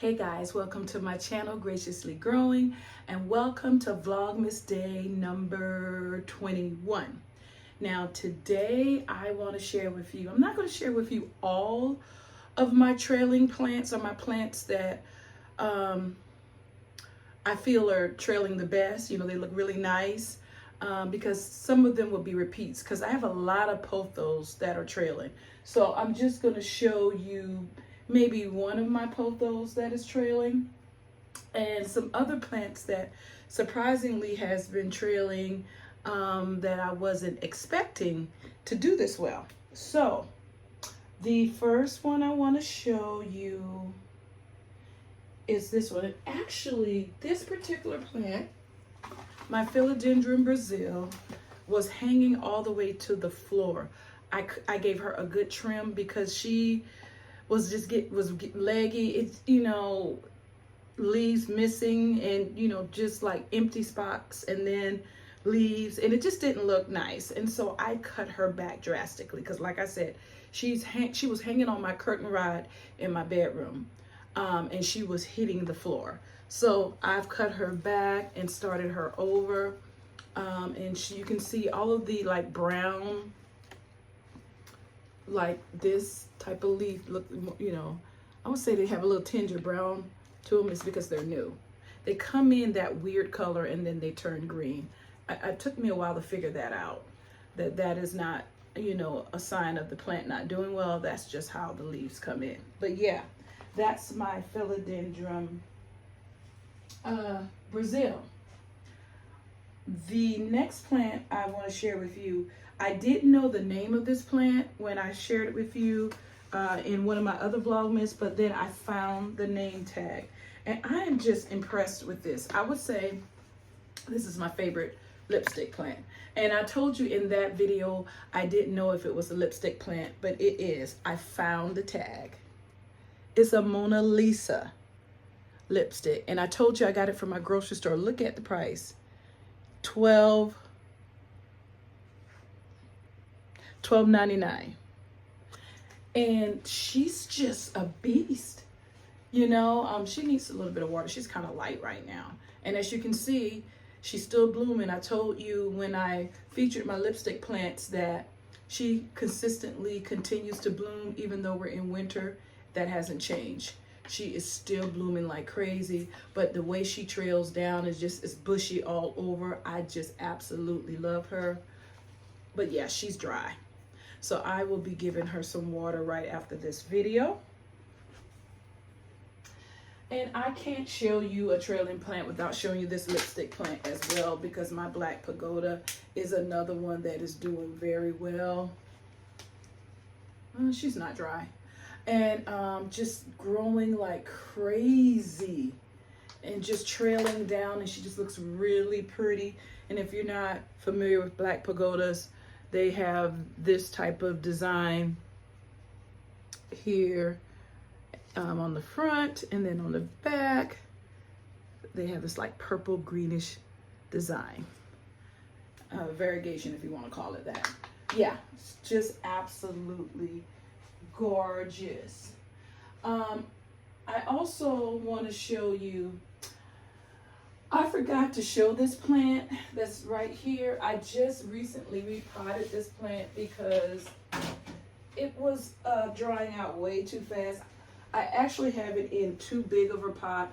Hey guys, welcome to my channel, Graciously Growing, and welcome to Vlogmas day number 21. Now today I want to share with you, I'm not going to share with you all of my trailing plants or my plants that I feel are trailing the best. You know, they look really nice because some of them will be repeats because I have a lot of pothos that are trailing. So I'm just going to show you maybe one of my pothos that is trailing and some other plants that surprisingly has been trailing that I wasn't expecting to do this well. So the first one I want to show you is this one. And actually, this particular plant, my Philodendron Brazil, was hanging all the way to the floor. I gave her a good trim because she was leggy. It's, you know, leaves missing and, you know, just like empty spots and then leaves, and it just didn't look nice. And so I cut her back drastically because, like I said, she was hanging on my curtain rod in my bedroom, and she was hitting the floor. So I've cut her back and started her over, and you can see all of the like brown, like this type of leaf look, you know, I would say they have a little tinge of brown to them. It's because they're new. They come in that weird color and then they turn green. It took me a while to figure that out, that is not, you know, a sign of the plant not doing well. That's just how the leaves come in. But yeah, that's my Philodendron Brazil. The next plant I want to share with you, I didn't know the name of this plant when I shared it with you in one of my other Vlogmas, but then I found the name tag. And I am just impressed with this. I would say this is my favorite lipstick plant. And I told you in that video, I didn't know if it was a lipstick plant, but it is. I found the tag. It's a Mona Lisa lipstick. And I told you I got it from my grocery store. Look at the price. $12.99. And she's just a beast. You know, she needs a little bit of water. She's kind of light right now. And as you can see, she's still blooming. I told you when I featured my lipstick plants that she consistently continues to bloom even though we're in winter. That hasn't changed. She is still blooming like crazy, but the way she trails down is just, it's bushy all over. I just absolutely love her. But yeah, she's dry. So I will be giving her some water right after this video. And I can't show you a trailing plant without showing you this lipstick plant as well, because my Black Pagoda is another one that is doing very well. She's not dry. And just growing like crazy and just trailing down, and she just looks really pretty. And if you're not familiar with Black Pagodas, they have this type of design here on the front, and then on the back they have this like purple greenish design, variegation if you want to call it that. Yeah, it's just absolutely gorgeous. I also want to show you, I forgot to show this plant that's right here. I just recently repotted this plant because it was drying out way too fast. I actually have it in too big of a pot.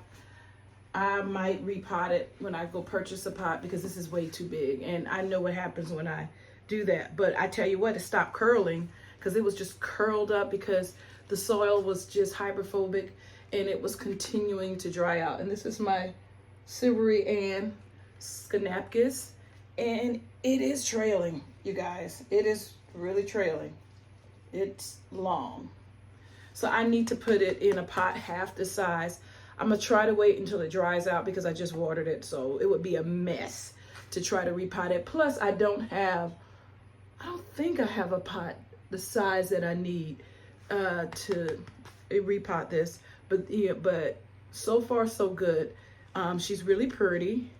I might repot it when I go purchase a pot because this is way too big. And I know what happens when I do that. But I tell you what, it stopped curling because it was just curled up because the soil was just hydrophobic and it was continuing to dry out. And this is my Silvery Ann Schnapkis, and it is trailing, you guys. It is really trailing. It's long. So I need to put it in a pot half the size. I'm gonna try to wait until it dries out because I just watered it, so it would be a mess to try to repot it. Plus I don't think I have a pot the size that I need to repot this. But yeah, but so far so good. She's really pretty.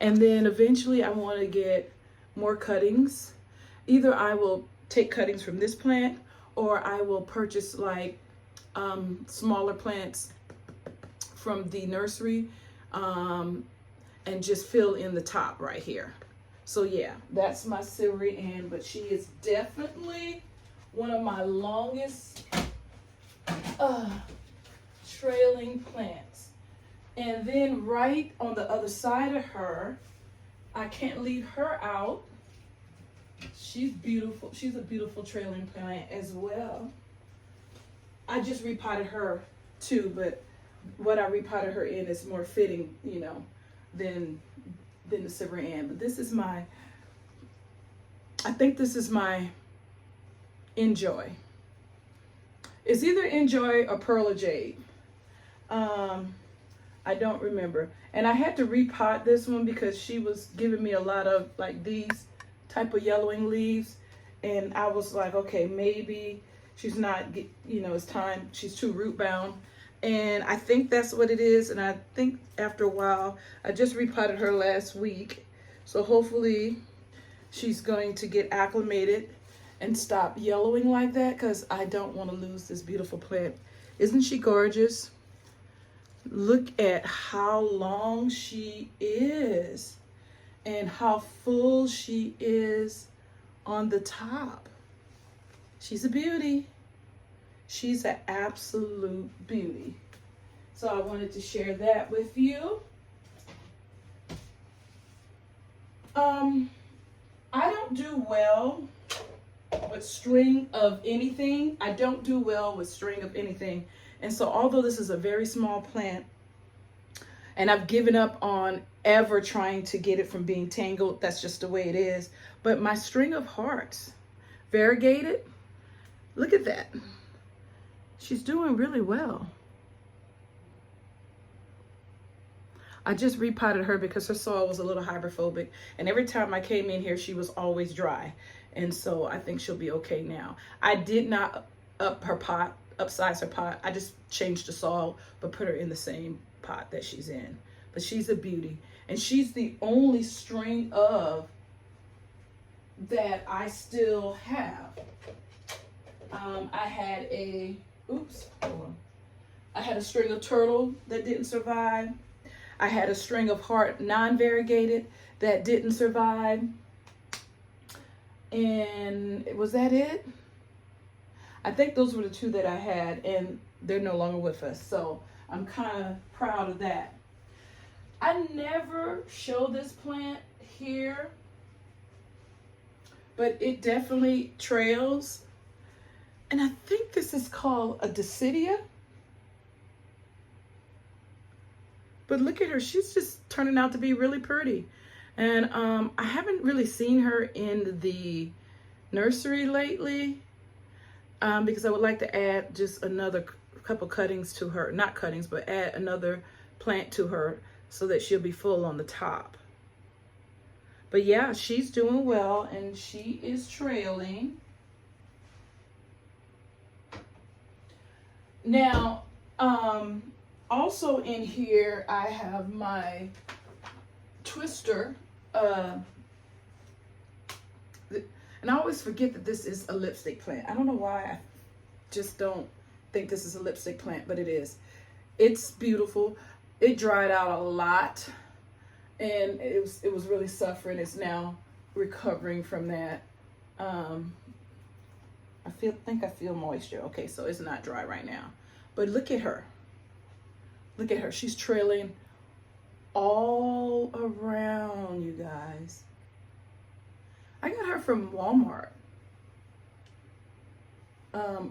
And then eventually I want to get more cuttings. Either I will take cuttings from this plant, or I will purchase like smaller plants from the nursery, and just fill in the top right here. So yeah, that's my Silvery Ann, but she is definitely one of my longest trailing plants. And then right on the other side of her, I can't leave her out. She's beautiful. She's a beautiful trailing plant as well. I just repotted her too, but what I repotted her in is more fitting, you know, than the Silvery Ann. But this is my, I think this is my Enjoy. It's either Enjoy or Pearl of Jade. I don't remember. And I had to repot this one because she was giving me a lot of like these type of yellowing leaves. And I was like, okay, maybe she's not, you know, it's time. She's too root bound. And I think that's what it is. And I think after a while, I just repotted her last week. So hopefully she's going to get acclimated and stop yellowing like that, because I don't want to lose this beautiful plant. Isn't she gorgeous? Look at how long she is and how full she is on the top. She's a beauty. She's an absolute beauty. So I wanted to share that with you. I don't do well with string of anything. I don't do well with string of anything. And so although this is a very small plant, and I've given up on ever trying to get it from being tangled, that's just the way it is. But my string of hearts, variegated, look at that. She's doing really well. I just repotted her because her soil was a little hydrophobic. And every time I came in here, she was always dry. And so I think she'll be okay now. I did not upsize her pot. I just changed the soil, but put her in the same pot that she's in. But she's a beauty. And she's the only string of that I still have. I had a, oops, hold on. I had a string of turtle that didn't survive. I had a string of heart non-variegated that didn't survive. And was that it? I think those were the two that I had, and they're no longer with us. So I'm kind of proud of that. I never show this plant here, but it definitely trails. And I think this is called a Decidia. But look at her, she's just turning out to be really pretty. And I haven't really seen her in the nursery lately because I would like to add just another couple cuttings to her, not cuttings, but add another plant to her so that she'll be full on the top. But yeah, she's doing well and she is trailing. Now, also in here, I have my twister, and I always forget that this is a lipstick plant. I don't know why I just don't think this is a lipstick plant, but it is. It's beautiful. It dried out a lot, and it was really suffering. It's now recovering from that. I think I feel moisture. Okay, so it's not dry right now. But look at her. Look at her. She's trailing all around, you guys. I got her from Walmart.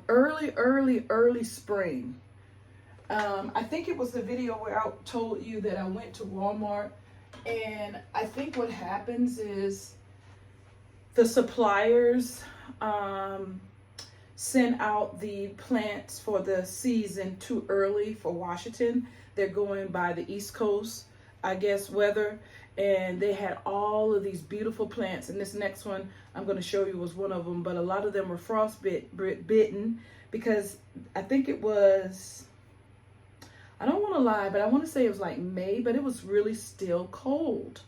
Early spring. I think it was the video where I told you that I went to Walmart, and I think what happens is the suppliers sent out the plants for the season too early for Washington. They're going by the East Coast, I guess, weather, and they had all of these beautiful plants. And this next one I'm going to show you was one of them, but a lot of them were frostbitten because I think it was, I don't want to lie, but I want to say it was like May, but it was really still cold.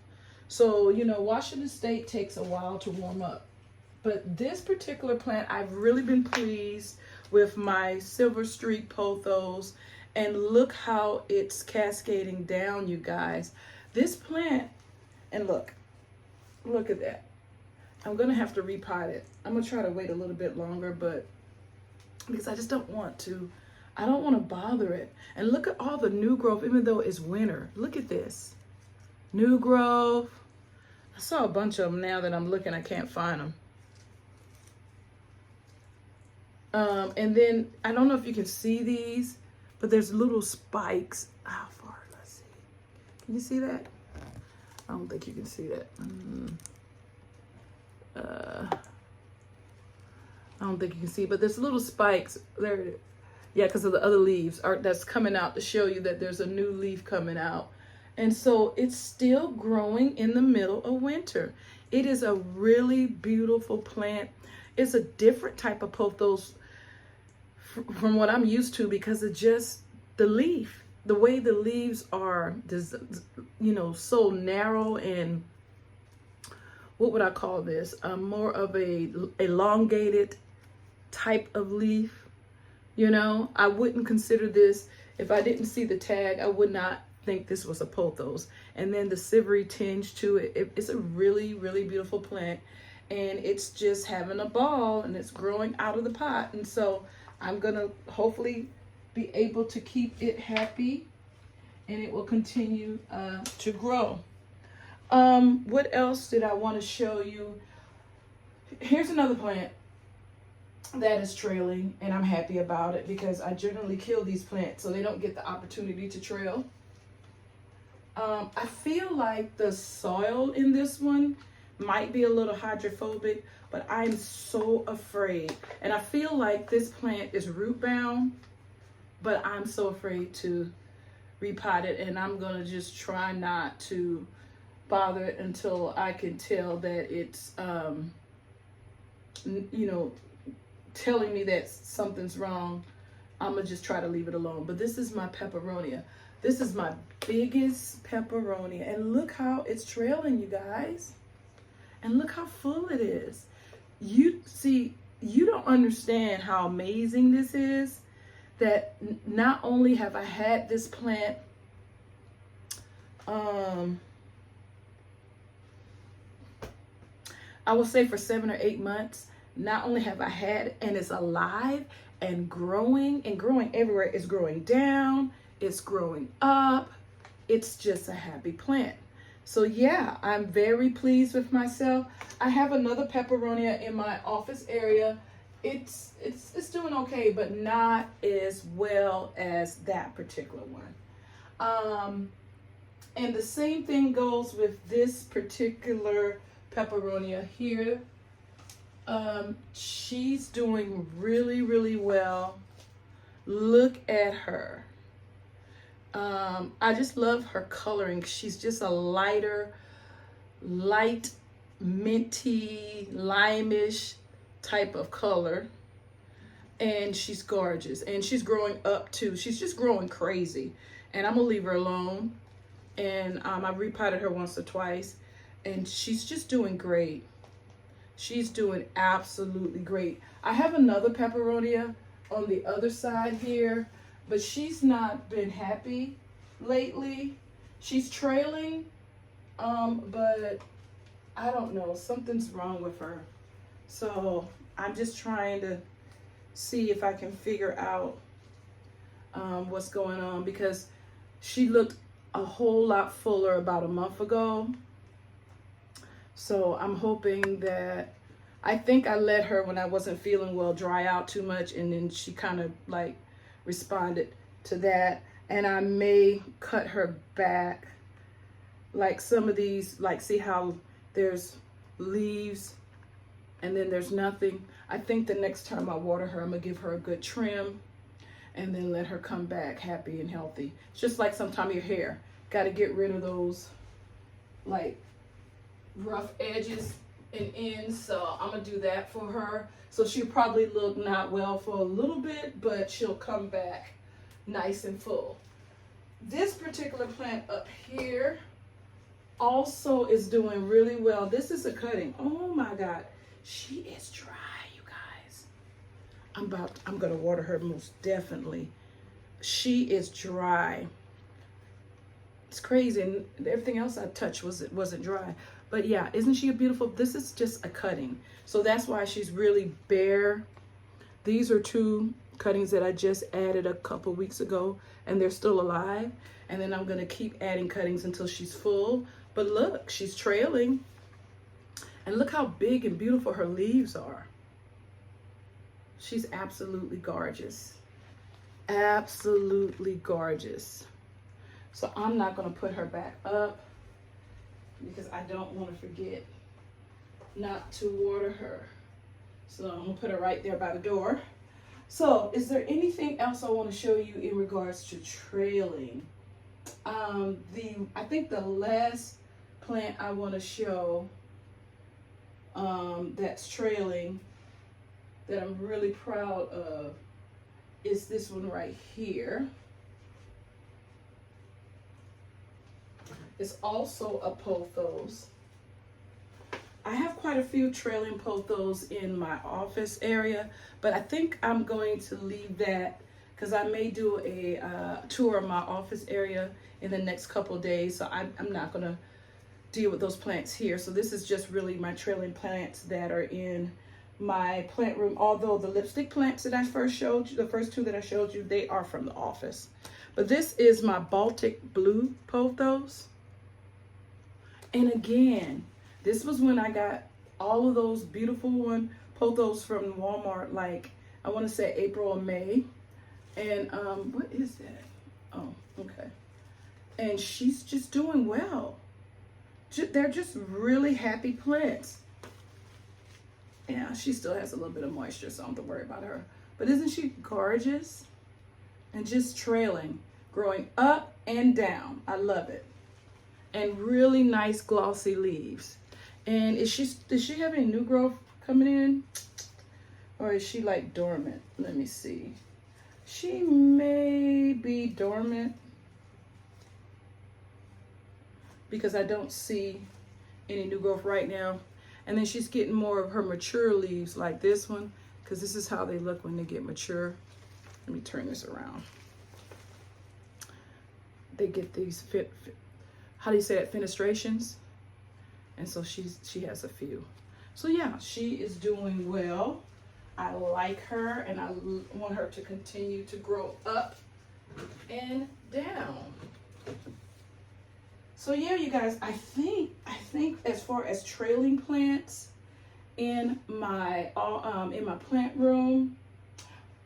So, you know, Washington State takes a while to warm up. But this particular plant, I've really been pleased with my Silver Streak pothos And look how it's cascading down, you guys. This plant, and look at that. I'm gonna have to repot it. I'm gonna try to wait a little bit longer, but because I just don't want to. I don't want to bother it. And look at all the new growth, even though it's winter. Look at this. New growth. I saw a bunch of them. Now that I'm looking, I can't find them. And then, I don't know if you can see these, but there's little spikes. How far? Let's see. Can you see that? I don't think you can see that. I don't think you can see, but there's little spikes. There it is. Yeah, because of the other leaves that's coming out to show you that there's a new leaf coming out. And so it's still growing in the middle of winter. It is a really beautiful plant. It's a different type of pothos from what I'm used to, because of just the leaf, the way the leaves are, you know, so narrow and what would I call this? More of a elongated type of leaf. You know, I wouldn't consider this, if I didn't see the tag, I would not think this was a pothos. And then the silvery tinge to it, it's a really, really beautiful plant. And it's just having a ball, and it's growing out of the pot. And so I'm going to hopefully be able to keep it happy, and it will continue to grow. What else did I want to show you? Here's another plant that is trailing, and I'm happy about it because I generally kill these plants so they don't get the opportunity to trail. I feel like the soil in this one might be a little hydrophobic, but I'm so afraid. And I feel like this plant is root bound, but I'm so afraid to repot it, and I'm gonna just try not to bother it until I can tell that it's, you know, telling me that something's wrong. I'm gonna just try to leave it alone. But this is my peperonia. This is my biggest peperonia, and look how it's trailing, you guys. And look how full it is. You see, you don't understand how amazing this is, that not only have I had this plant I will say for 7 or 8 months. Not only have I had it, and it's alive and growing everywhere. It's growing down, it's growing up. It's just a happy plant. So yeah, I'm very pleased with myself. I have another peperonia in my office area. It's doing okay, but not as well as that particular one. And the same thing goes with this particular peperonia here. She's doing really, really well. Look at her. I just love her coloring. She's just a light minty, limeish type of color. And she's gorgeous. And she's growing up too. She's just growing crazy. And I'm gonna leave her alone. And I repotted her once or twice. And she's just doing great. She's doing absolutely great. I have another peperonia on the other side here, but she's not been happy lately. She's trailing, but I don't know, something's wrong with her. So I'm just trying to see if I can figure out what's going on, because she looked a whole lot fuller about a month ago. So I'm hoping that, I think I let her, when I wasn't feeling well, dry out too much, and then she kind of like responded to that. And I may cut her back, like some of these, like see how there's leaves and then there's nothing. I think the next time I water her, I'm gonna give her a good trim and then let her come back happy and healthy. It's just like sometimes your hair, got to get rid of those like rough edges and ends. So I'm gonna do that for her. So she'll probably look not well for a little bit, but she'll come back nice and full. This particular plant up here also is doing really well. This is a cutting. Oh my God, she is dry, you guys. I'm gonna water her most definitely she is dry. It's crazy, and everything else I touched wasn't dry. But yeah, isn't she a beautiful? This is just a cutting, so that's why she's really bare. These are 2 cuttings that I just added a couple weeks ago, and they're still alive. And then I'm gonna keep adding cuttings until she's full. But look, she's trailing, and look how big and beautiful her leaves are. She's absolutely gorgeous, absolutely gorgeous. So I'm not gonna put her back up because I don't want to forget not to water her. So I'm gonna put her right there by the door. So is there anything else I want to show you in regards to trailing? I think the last plant I want to show that's trailing that I'm really proud of is this one right here. It's also a pothos. I have quite a few trailing pothos in my office area, but I think I'm going to leave that because I may do a tour of my office area in the next couple of days. So I'm not going to deal with those plants here. So this is just really my trailing plants that are in my plant room. Although the lipstick plants that I first showed you, the first 2 that I showed you, they are from the office. But this is my Baltic blue pothos. And again, this was when I got all of those beautiful pothos from Walmart, like I want to say April or May. And what is that? Oh, okay. And she's just doing well. They're just really happy plants. Yeah, she still has a little bit of moisture, so I don't have to worry about her. But isn't she gorgeous? And just trailing, growing up and down. I love it. And really nice glossy leaves. And does she have any new growth coming in? Or is she like dormant? Let me see. She may be dormant because I don't see any new growth right now. And then she's getting more of her mature leaves like this one, because this is how they look when they get mature. Let me turn this around. They get these how do you say that, fenestrations? And so she has a few. So yeah, she is doing well. I like her, and I want her to continue to grow up and down. So yeah, you guys, I think as far as trailing plants in my plant room,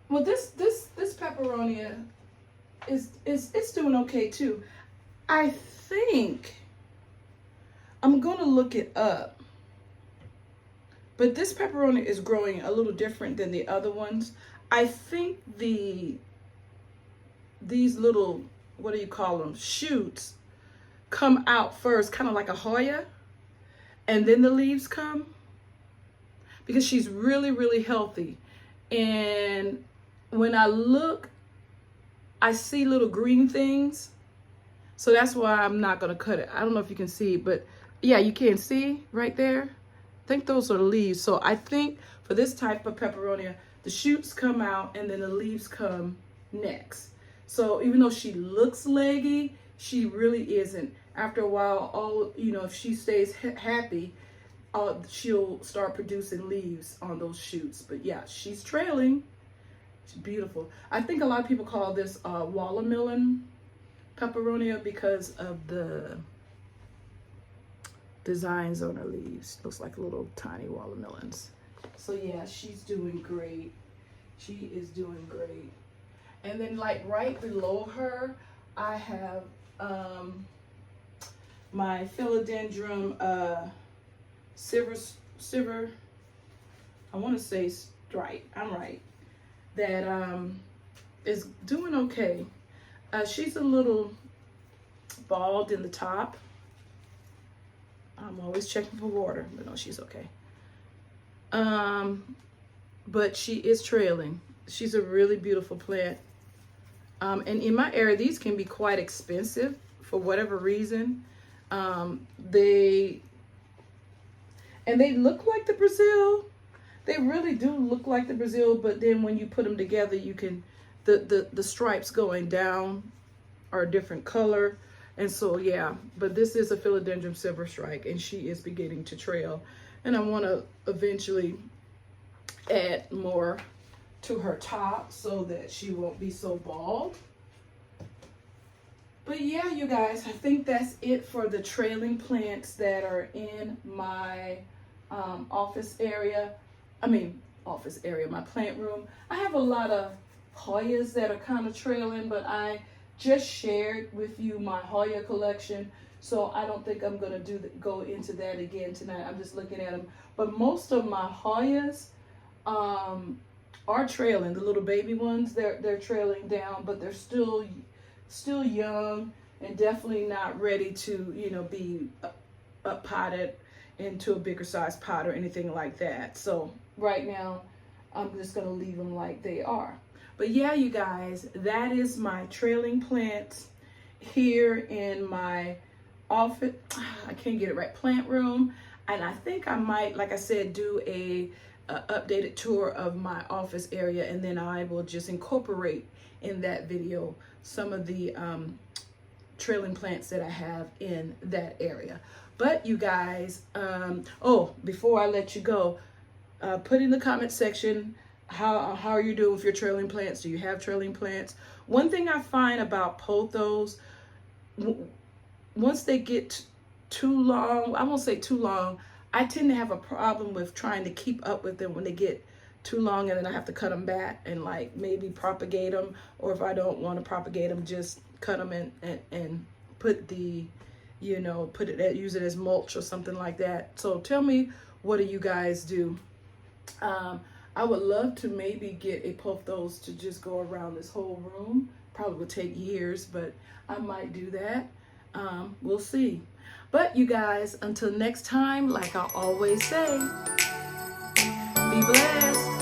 well, this peperonia is doing okay too. I think I'm gonna look it up, but this peperonia is growing a little different than the other ones. I think these little, what do you call them, shoots come out first, kind of like a Hoya, and then the leaves come, because she's really, really healthy. And when I look, I see little green things. So that's why I'm not going to cut it. I don't know if you can see, but yeah, you can see right there. I think those are the leaves. So I think for this type of peperonia, the shoots come out and then the leaves come next. So even though she looks leggy, she really isn't. After a while, if she stays happy, she'll start producing leaves on those shoots. But yeah, she's trailing. She's beautiful. I think a lot of people call this watermelon peperonia because of the designs on her leaves. Looks like little tiny watermelons. So yeah, she's doing great. She is doing great. And then like right below her, I have my philodendron silver, I want to say stripe, I'm right, that is doing okay. She's a little bald in the top. I'm always checking for water, but no, she's okay. But she is trailing. She's a really beautiful plant. And in my area, these can be quite expensive for whatever reason. They look like the Brazil. They really do look like the Brazil, but then when you put them together, you can the stripes going down are a different color. And so, yeah, but this is a philodendron silver strike, and she is beginning to trail. And I want to eventually add more to her top so that she won't be so bald. But yeah, you guys, I think that's it for the trailing plants that are in my office area, my plant room. I have a lot of Hoyas that are kind of trailing, but I just shared with you my Hoya collection, so I don't think I'm gonna go into that again tonight. I'm just looking at them. But most of my Hoyas are trailing. The little baby ones, they're trailing down, but they're still young and definitely not ready to, you know, be up potted into a bigger size pot or anything like that. So right now I'm just gonna leave them like they are. But yeah, you guys, that is my trailing plants here in my office. I can't get it right, plant room. And I think I might, like I said, do a updated tour of my office area, and then I will just incorporate in that video some of the trailing plants that I have in that area. But you guys, before I let you go, put in the comment section how are you doing with your trailing plants. Do you have trailing plants? One thing I find about pothos, once they get too long, I won't say too long, I tend to have a problem with trying to keep up with them when they get too long, and then I have to cut them back and like maybe propagate them, or if I don't want to propagate them, just cut them and put the, you know, use it as mulch or something like that. So tell me, what do you guys do? I would love to maybe get a pothos to just go around this whole room. Probably would take years, but I might do that. We'll see. But you guys, until next time, like I always say, be blessed.